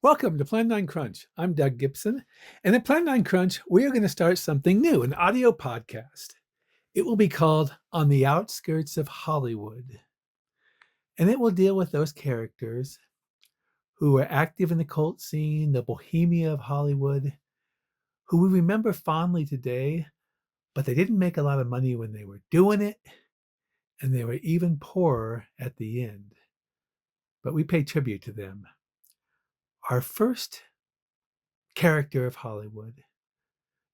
Welcome to Plan 9 Crunch. I'm Doug Gibson, and at Plan 9 Crunch, we are going to start something new, an audio podcast. It will be called On the Outskirts of Hollywood, and it will deal with those characters who are active in the cult scene, the bohemia of Hollywood, who we remember fondly today, but they didn't make a lot of money when they were doing it, and they were even poorer at the end. But we pay tribute to them. Our first character of Hollywood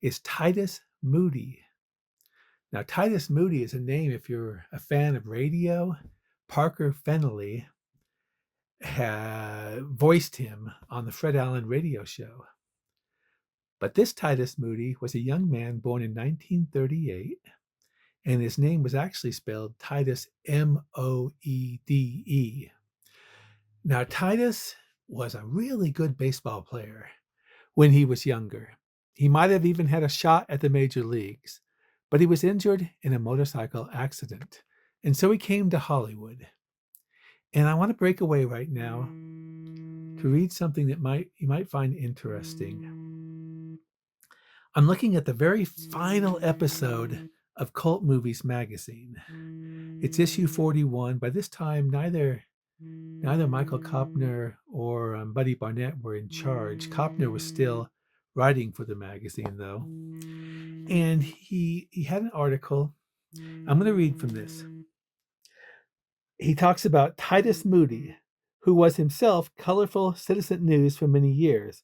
is Titus Moody. Now, Titus Moody is a name, if you're a fan of radio. Parker Fennelly voiced him on the Fred Allen radio show. But this Titus Moody was a young man born in 1938, and his name was actually spelled Titus Moede. Now, Titus was a really good baseball player when he was younger. He might have even had a shot at the major leagues, but he was injured in a motorcycle accident, and so he came to Hollywood. And I want to break away right now to read something that you might find interesting. I'm looking at the very final episode of Cult Movies magazine. It's issue 41. By this time, neither Michael Kopner or Buddy Barnett were in charge. Kopner was still writing for the magazine, though. And he had an article. I'm going to read from this. He talks about Titus Moody, who was himself colorful Citizen News for many years.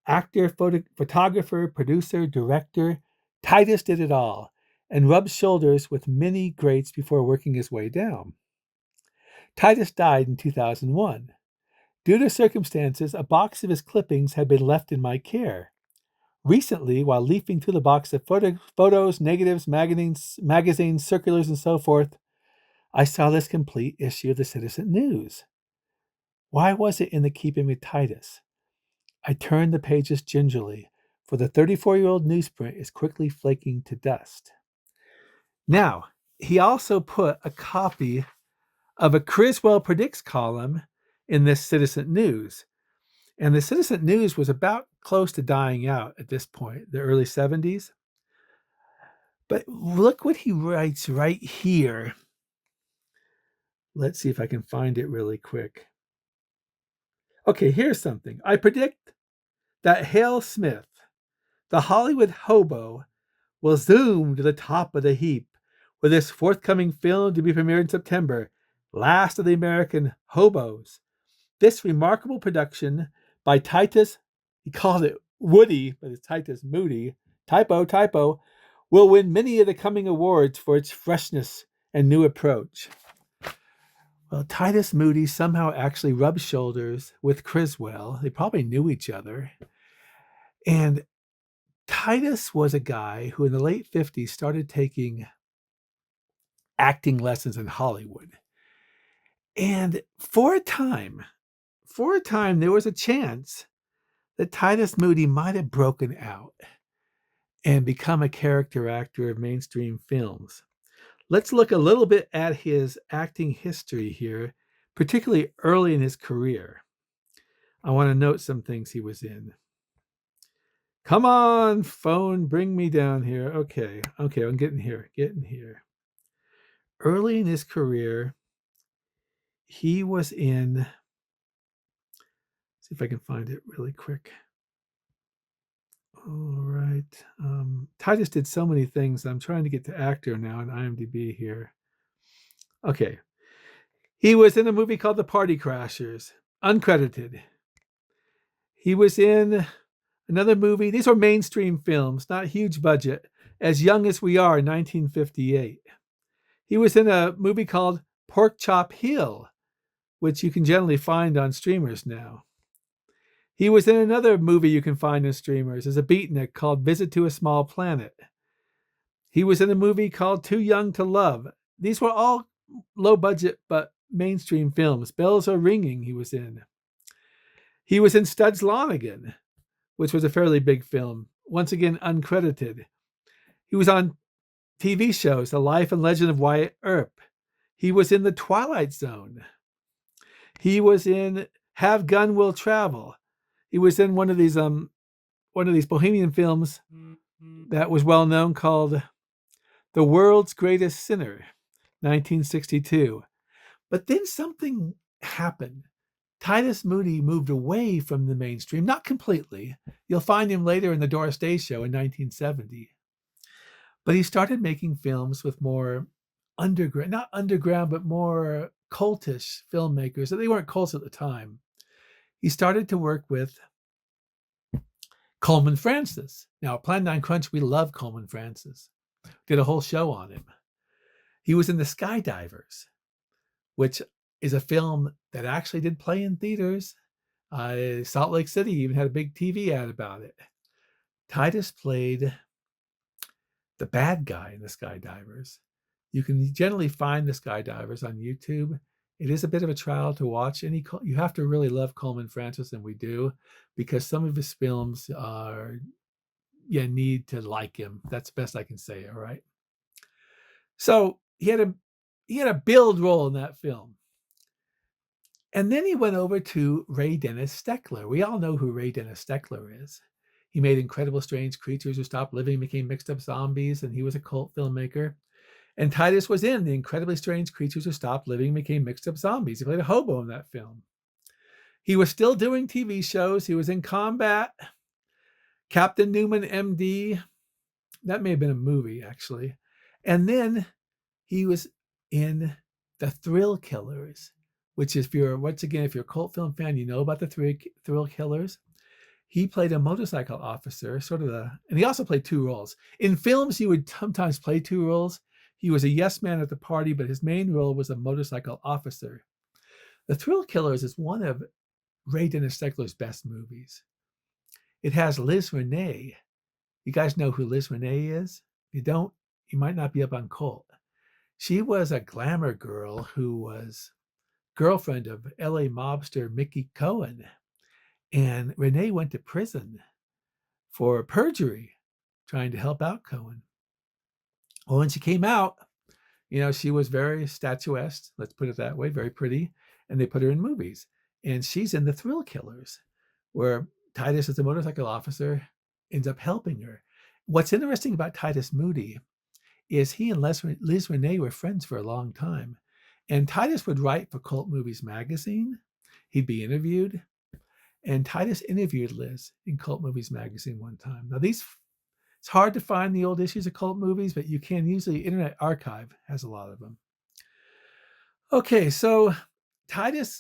Actor, photographer, producer, director. Titus did it all and rubbed shoulders with many greats before working his way down. Titus died in 2001. Due to circumstances, a box of his clippings had been left in my care. Recently, while leafing through the box of photos, negatives, magazines, circulars, and so forth, I saw this complete issue of the Citizen News. Why was it in the keeping with Titus? I turned the pages gingerly, for the 34-year-old newsprint is quickly flaking to dust. Now, he also put a copy of a Criswell Predicts column in this Citizen News. And the Citizen News was about close to dying out at this point, the early 70s. But look what he writes right here. Let's see if I can find it really quick. Okay, here's something. I predict that Hale Smith, the Hollywood hobo, will zoom to the top of the heap with this forthcoming film to be premiered in September, Last of the American Hobos. This remarkable production by Titus, he called it Woody, but it's Titus Moody, typo, will win many of the coming awards for its freshness and new approach. Well, Titus Moody somehow actually rubbed shoulders with Criswell. They probably knew each other. And Titus was a guy who in the late 50s started taking acting lessons in Hollywood. And for a time, there was a chance that Titus Moody might have broken out and become a character actor of mainstream films. Let's look a little bit at his acting history here, particularly early in his career. I want to note some things he was in. Come on, phone, bring me down here. Okay, I'm getting here. Early in his career, he was in, see if I can find it really quick. All right. Titus did so many things. I'm trying to get to actor now on IMDb here. Okay. He was in a movie called The Party Crashers, uncredited. He was in another movie. These are mainstream films, not huge budget. As Young as We Are in 1958. He was in a movie called Pork Chop Hill, which you can generally find on streamers now. He was in another movie you can find in streamers as a beatnik called Visit to a Small Planet. He was in a movie called Too Young to Love. These were all low budget but mainstream films. Bells Are Ringing he was in. He was in Studs Lonigan, which was a fairly big film. Once again, uncredited. He was on TV shows, The Life and Legend of Wyatt Earp. He was in The Twilight Zone. He was in Have Gun Will Travel. He was in one of these Bohemian films that was well known called The World's Greatest Sinner, 1962. But then something happened. Titus Moody moved away from the mainstream, not completely. You'll find him later in the Doris Day Show in 1970. But he started making films with more underground, not underground, but more cultish filmmakers. They weren't cults at the time. He started to work with Coleman Francis. Now, at Plan 9 Crunch, we love Coleman Francis. Did a whole show on him. He was in The Skydivers, which is a film that actually did play in theaters. Salt Lake City even had a big TV ad about it. Titus played the bad guy in The Skydivers. You can generally find The Skydivers on YouTube. It is a bit of a trial to watch. You have to really love Coleman Francis, and we do, because some of his films are, you need to like him. That's the best I can say, all right? So he had a build role in that film. And then he went over to Ray Dennis Steckler. We all know who Ray Dennis Steckler is. He made Incredible Strange Creatures Who Stopped Living, Became Mixed Up Zombies, and he was a cult filmmaker. And Titus was in The Incredibly Strange Creatures Who Stopped Living, Became Mixed Up Zombies. He played a hobo in that film. He was still doing TV shows. He was in Combat, Captain Newman, MD. That may have been a movie, actually. And then he was in The Thrill Killers, which is, if you're a cult film fan, you know about the Thrill Killers. He played a motorcycle officer, and he also played two roles. In films, he would sometimes play two roles. He was a yes man at the party, but his main role was a motorcycle officer. The Thrill Killers is one of Ray Dennis Steckler's best movies. It has Liz Renee. You guys know who Liz Renee is? If you don't, you might not be up on cult. She was a glamour girl who was girlfriend of LA mobster Mickey Cohen. And Renee went to prison for perjury, trying to help out Cohen. Well, when she came out, she was very statuesque, let's put it that way, very pretty, and they put her in movies. And she's in The Thrill Killers, where Titus, as a motorcycle officer, ends up helping her. What's interesting about Titus Moody is he and Liz Renee were friends for a long time. And Titus would write for Cult Movies magazine. He'd be interviewed. And Titus interviewed Liz in Cult Movies magazine one time. Now, it's hard to find the old issues of Cult Movies, but you can usually, Internet Archive has a lot of them. Okay, so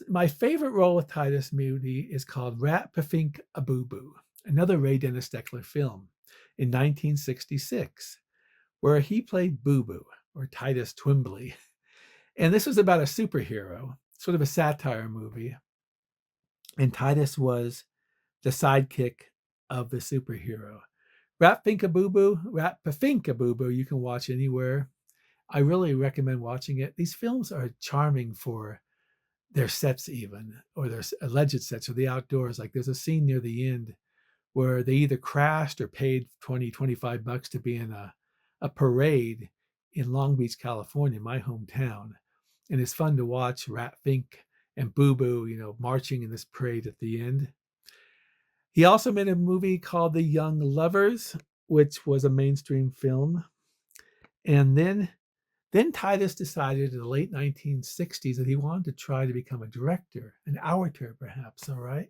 my favorite role with Titus Moody is called Rat Pafink a Boo Boo, another Ray Dennis Steckler film in 1966, where he played Boo Boo, or Titus Twimbly. And this was about a superhero, sort of a satire movie. And Titus was the sidekick of the superhero. Rat Pafink a Boo Boo, you can watch anywhere. I really recommend watching it. These films are charming for their sets even, or their alleged sets, or the outdoors. Like there's a scene near the end where they either crashed or paid $20-25 to be in a parade in Long Beach, California, my hometown. And it's fun to watch Rat Fink and Boo Boo, marching in this parade at the end. He also made a movie called The Young Lovers, which was a mainstream film. And then Titus decided in the late 1960s that he wanted to try to become a director, an auteur perhaps, all right?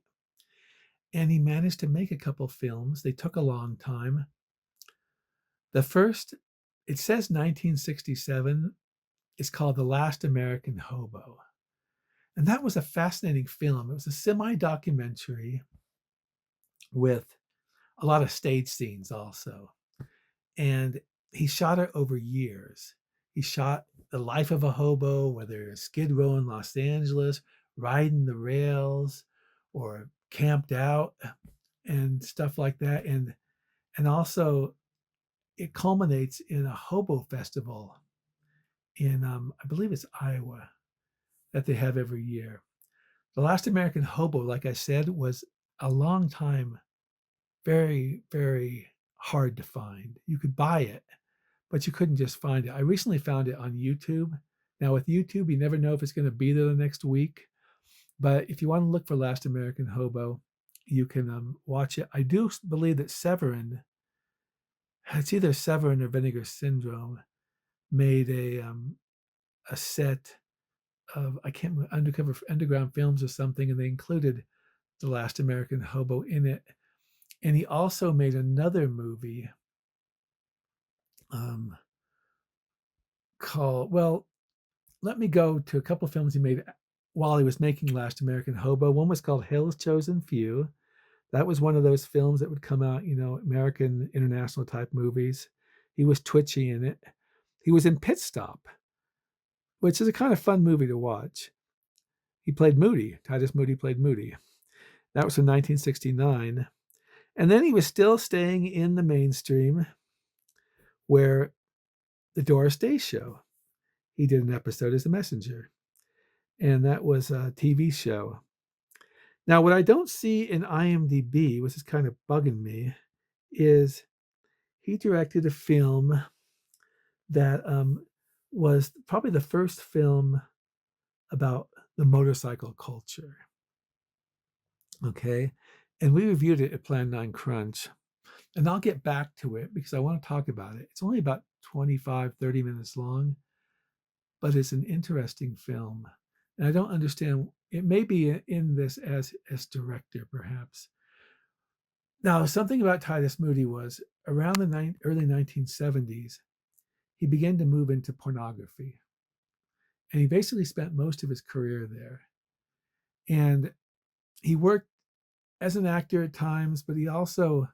And he managed to make a couple films. They took a long time. The first, it says 1967, is called The Last American Hobo. And that was a fascinating film. It was a semi-documentary with a lot of stage scenes also. And he shot it over years. He shot the life of a hobo, whether it's Skid Row in Los Angeles, riding the rails, or camped out and stuff like that. And also it culminates in a hobo festival in, I believe it's Iowa, that they have every year. The Last American Hobo, like I said, was a long time very, very hard to find. You could buy it, but you couldn't just find it. I recently found it on YouTube. Now with YouTube, you never know if it's going to be there the next week. But if you want to look for Last American Hobo, you can watch it. I do believe that Severin, it's either Severin or Vinegar Syndrome, made a set of, I can't remember, underground films or something, and they included The Last American Hobo in it. And he also made another movie called, well, let me go to a couple of films he made while he was making Last American Hobo. One was called Hill's Chosen Few. That was one of those films that would come out, American international type movies. He was twitchy in it. He was in Pit Stop, which is a kind of fun movie to watch. He played Moody. Titus Moody played Moody. That was in 1969. And then he was still staying in the mainstream where the Doris Day Show. He did an episode as the messenger. And that was a TV show. Now, what I don't see in IMDb, which is kind of bugging me, is he directed a film that was probably the first film about the motorcycle culture. Okay. And we reviewed it at Plan 9 Crunch. And I'll get back to it because I want to talk about it. It's only about 25, 30 minutes long, but it's an interesting film. And I don't understand, it may be in this as director, perhaps. Now, something about Titus Moody was around the early 1970s, he began to move into pornography. And he basically spent most of his career there. And he worked as an actor at times, but he also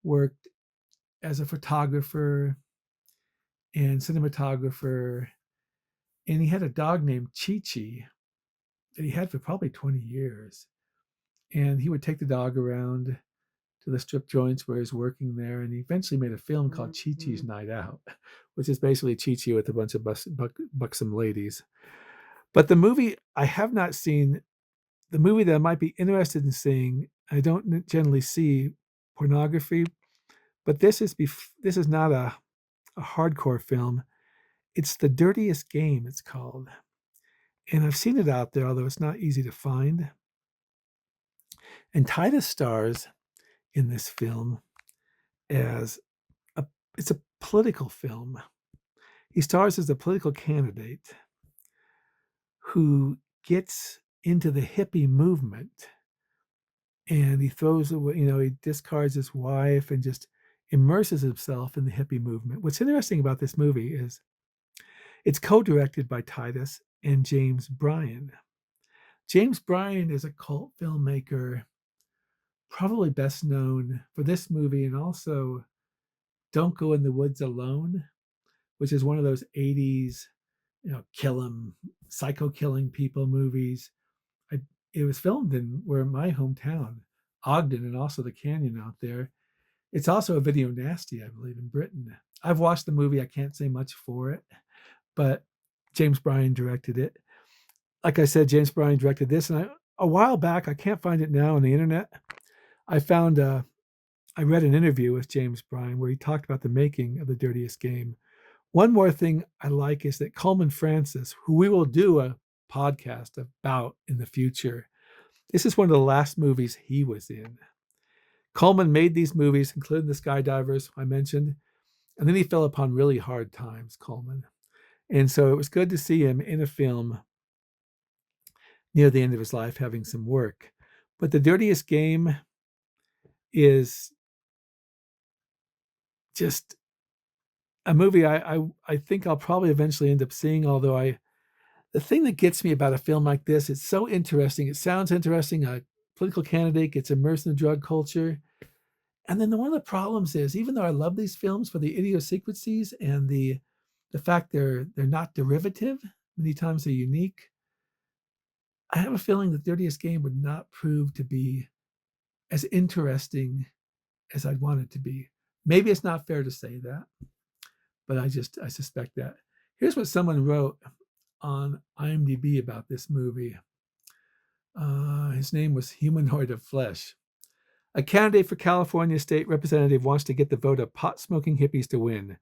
worked as a photographer and cinematographer. And he had a dog named Chi-Chi that he had for probably 20 years. And he would take the dog around to the strip joints where he's working there. And he eventually made a film called Chi-Chi's Night Out, which is basically Chi-Chi with a bunch of buxom ladies. But the movie I have not seen, the movie that I might be interested in seeing, I don't generally see pornography, but this is not a hardcore film. It's The Dirtiest Game, it's called. And I've seen it out there, although it's not easy to find. And Titus stars in this film as it's a political film. He stars as a political candidate who gets into the hippie movement, and he throws away, he discards his wife and just immerses himself in the hippie movement. What's interesting about this movie is it's co-directed by Titus and James Bryan. James Bryan is a cult filmmaker, probably best known for this movie and also Don't Go in the Woods Alone, which is one of those 80s, psycho killing people movies. It was filmed in my hometown, Ogden, and also the canyon out there. It's also a video nasty, I believe, in Britain. I've watched the movie. I can't say much for it, but James Bryan directed it. Like I said, James Bryan directed this, and a while back, I can't find it now on the internet, I read an interview with James Bryan where he talked about the making of The Dirtiest Game. One more thing I like is that Coleman Francis, who we will do a podcast about in the future, this is one of the last movies he was in. Coleman made these movies, including The Skydivers I mentioned, and then he fell upon really hard times, Coleman. And so it was good to see him in a film near the end of his life having some work. But The Dirtiest Game is just a movie I think I'll probably eventually end up seeing, although the thing that gets me about a film like this, it's so interesting. It sounds interesting. A political candidate gets immersed in the drug culture. And then one of the problems is, even though I love these films for the idiosyncrasies and the fact they're not derivative, many times they're unique, I have a feeling that Dirtiest Game would not prove to be as interesting as I'd want it to be. Maybe it's not fair to say that, but I suspect that. Here's what someone wrote on IMDb about this movie. His name was Humanoid of Flesh. A candidate for California state representative wants to get the vote of pot-smoking hippies to win.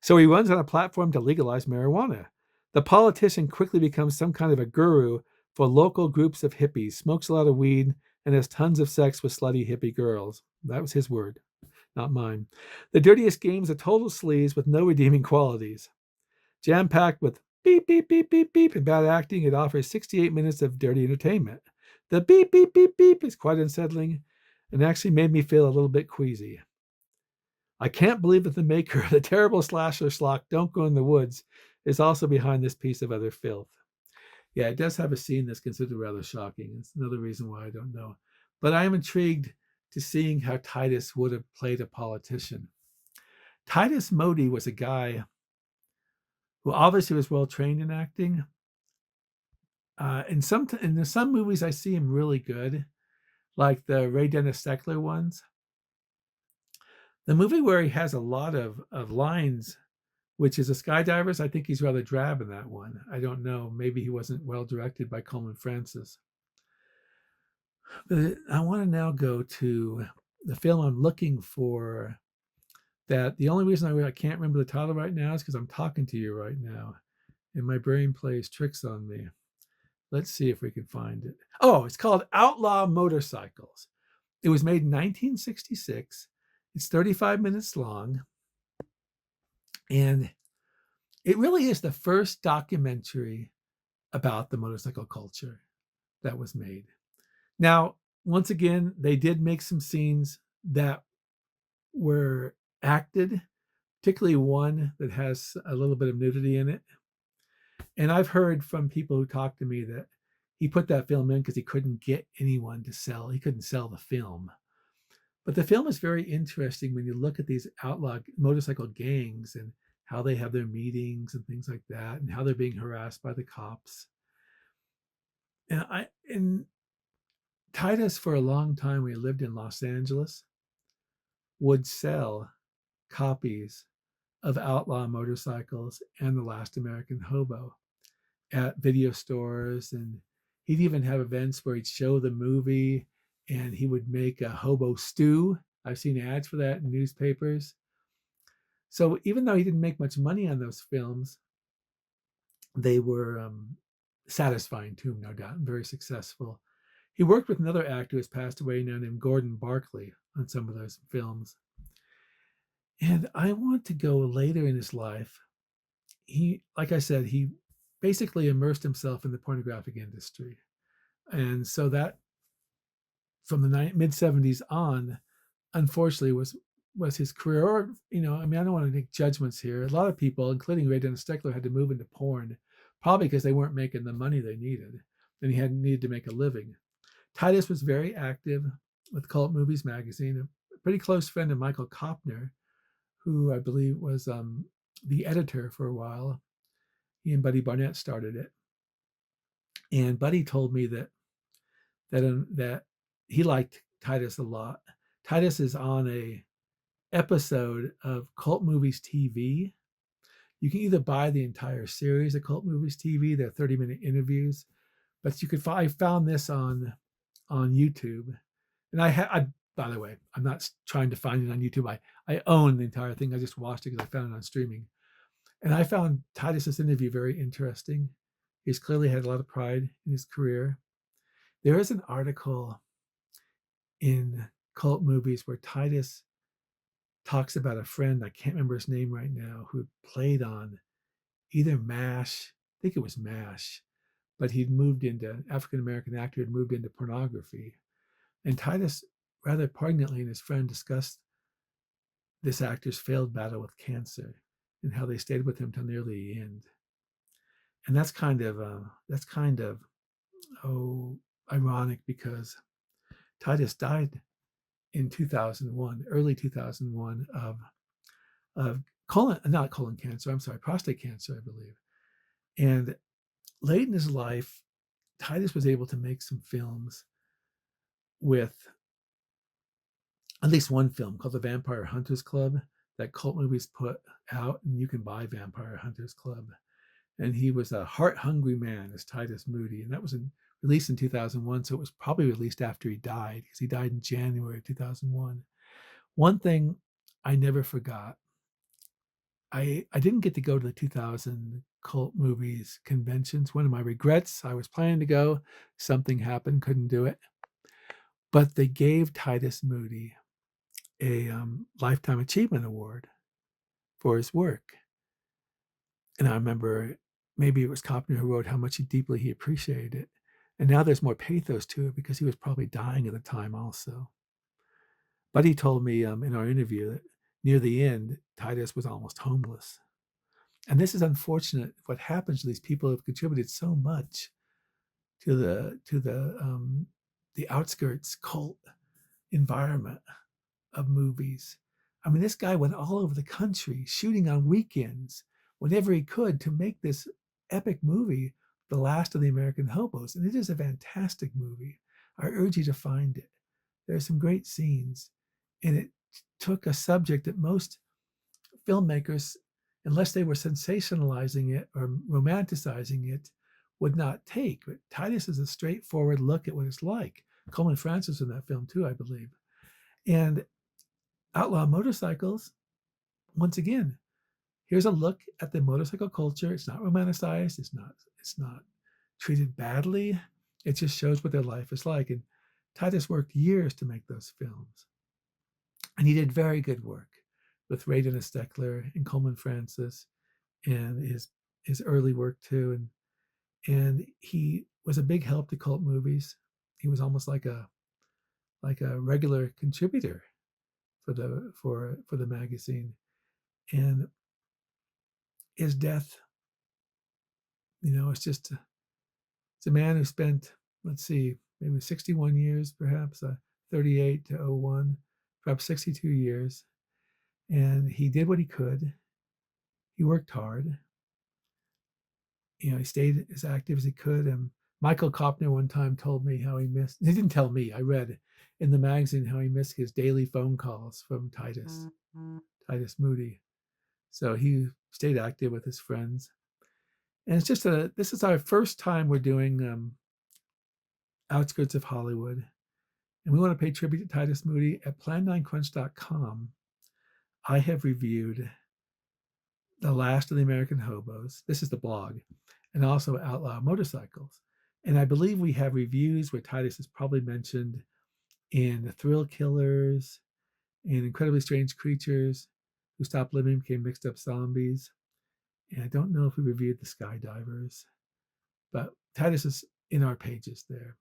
So he runs on a platform to legalize marijuana. The politician quickly becomes some kind of a guru for local groups of hippies, smokes a lot of weed, and has tons of sex with slutty hippie girls. That was his word, not mine. The Dirtiest Game's a total sleaze with no redeeming qualities. Jam-packed with beep, beep, beep, beep, beep, and bad acting, it offers 68 minutes of dirty entertainment. The beep, beep, beep, beep is quite unsettling and actually made me feel a little bit queasy. I can't believe that the maker of the terrible slasher schlock Don't Go in the Woods is also behind this piece of utter filth. Yeah, it does have a scene that's considered rather shocking. It's another reason why I don't know. But I am intrigued to seeing how Titus would have played a politician. Titus Moody was a guy who obviously was well trained in acting. In some movies, I see him really good, like the Ray Dennis Steckler ones. The movie where he has a lot of lines, which is a Skydivers, I think he's rather drab in that one. I don't know. Maybe he wasn't well directed by Coleman Francis. But I want to now go to the film I'm looking for. That the only reason I can't remember the title right now is because I'm talking to you right now, and my brain plays tricks on me. Let's see if we can find it. Oh, it's called Outlaw Motorcycles. It was made in 1966. It's 35 minutes long. And it really is the first documentary about the motorcycle culture that was made. Now, once again, they did make some scenes that were acted, particularly one that has a little bit of nudity in it. And I've heard from people who talk to me that he put that film in because he couldn't get anyone to sell. He couldn't sell the film. But the film is very interesting when you look at these outlaw motorcycle gangs and how they have their meetings and things like that, and how they're being harassed by the cops. And Titus, for a long time, when he lived in Los Angeles, would sell copies of Outlaw Motorcycles and The Last American Hobo at video stores. And he'd even have events where he'd show the movie and he would make a hobo stew. I've seen ads for that in newspapers. So even though he didn't make much money on those films, they were satisfying to him, no doubt, and very successful. He worked with another actor who has passed away now named Gordon Barkley on some of those films. And I want to go later in his life. He, like I said, he basically immersed himself in the pornographic industry. And so that from the mid-70s on, unfortunately, was his career. Or, I don't want to make judgments here. A lot of people, including Ray Dennis Steckler, had to move into porn, probably because they weren't making the money they needed, and he had needed to make a living. Titus was very active with Cult Movies magazine, a pretty close friend of Michael Kopner, who I believe was the editor for a while. He and Buddy Barnett started it. And Buddy told me that he liked Titus a lot. Titus is on a episode of Cult Movies TV. You can either buy the entire series of Cult Movies TV, they're 30-minute interviews, but I found this on YouTube. And I by the way, I'm not trying to find it on YouTube. I own the entire thing. I just watched it because I found it on streaming. And I found Titus's interview very interesting. He's clearly had a lot of pride in his career. There is an article in Cult Movies where Titus talks about a friend, I can't remember his name right now, who played on either MASH, I think it was MASH, but he'd moved into, African-American actor had moved into pornography. And Titus, rather poignantly, and his friend discussed this actor's failed battle with cancer and how they stayed with him till nearly the end. And that's kind of ironic, because Titus died in 2001, early 2001, of prostate cancer, I believe. And late in his life, Titus was able to make some films with at least one film called The Vampire Hunters Club that Cult Movies put out, and you can buy Vampire Hunters Club. And he was a heart-hungry man as Titus Moody, and that was released in 2001, so it was probably released after he died, because he died in January of 2001. One thing I never forgot, I didn't get to go to the 2000 Cult Movies conventions. One of my regrets, I was planning to go, something happened, couldn't do it. But they gave Titus Moody a Lifetime Achievement Award for his work. And I remember maybe it was Copner who wrote how much deeply he appreciated it. And now there's more pathos to it because he was probably dying at the time also. But he told me in our interview that near the end, Titus was almost homeless. And this is unfortunate. What happens to these people who have contributed so much to the Outskirts cult environment of movies. I mean, this guy went all over the country shooting on weekends whenever he could to make this epic movie, The Last of the American Hobos. And it is a fantastic movie. I urge you to find it. There are some great scenes. And it took a subject that most filmmakers, unless they were sensationalizing it or romanticizing it, would not take. But Titus is a straightforward look at what it's like. Coleman Francis in that film too, I believe. And Outlaw Motorcycles, once again, here's a look at the motorcycle culture. It's not romanticized. It's not treated badly. It just shows what their life is like. And Titus worked years to make those films. And he did very good work with Ray Dennis Steckler and Coleman Francis and his early work too. And he was a big help to cult movies. He was almost like a regular contributor for the magazine. And his death, it's a man who spent, let's see, maybe 61 years, perhaps 38 to 01, perhaps 62 years. And he did what he could. He worked hard. He stayed as active as he could. And Michael Kopner one time told me how he didn't tell me, I read in the magazine how he missed his daily phone calls from Titus Moody. So he stayed active with his friends. And it's just this is our first time we're doing Outskirts of Hollywood. And we want to pay tribute to Titus Moody. At plan9crunch.com, I have reviewed The Last of the American Hobos. This is the blog. And also Outlaw Motorcycles. And I believe we have reviews where Titus is probably mentioned in The Thrill Killers, in Incredibly Strange Creatures, Who Stopped Living, Became Mixed Up Zombies. And I don't know if we reviewed The Skydivers, but Titus is in our pages there.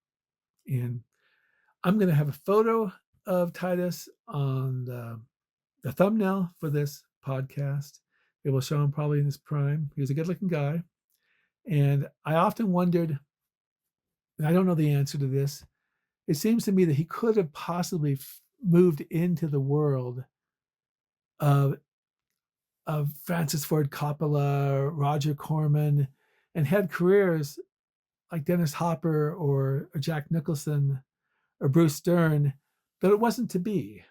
And I'm going to have a photo of Titus on the thumbnail for this podcast. It will show him probably in his prime. He was a good-looking guy. And I often wondered, and I don't know the answer to this, it seems to me that he could have possibly moved into the world of Francis Ford Coppola, Roger Corman, and had careers like Dennis Hopper or Jack Nicholson or Bruce Stern, but it wasn't to be.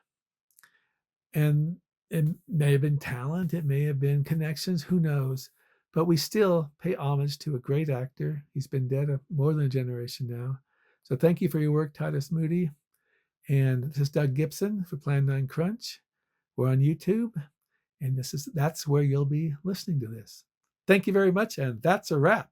And it may have been talent, it may have been connections, who knows? But we still pay homage to a great actor. He's been dead more than a generation now. So thank you for your work, Titus Moody. And this is Doug Gibson for Plan 9 Crunch. We're on YouTube, and that's where you'll be listening to this. Thank you very much, and that's a wrap.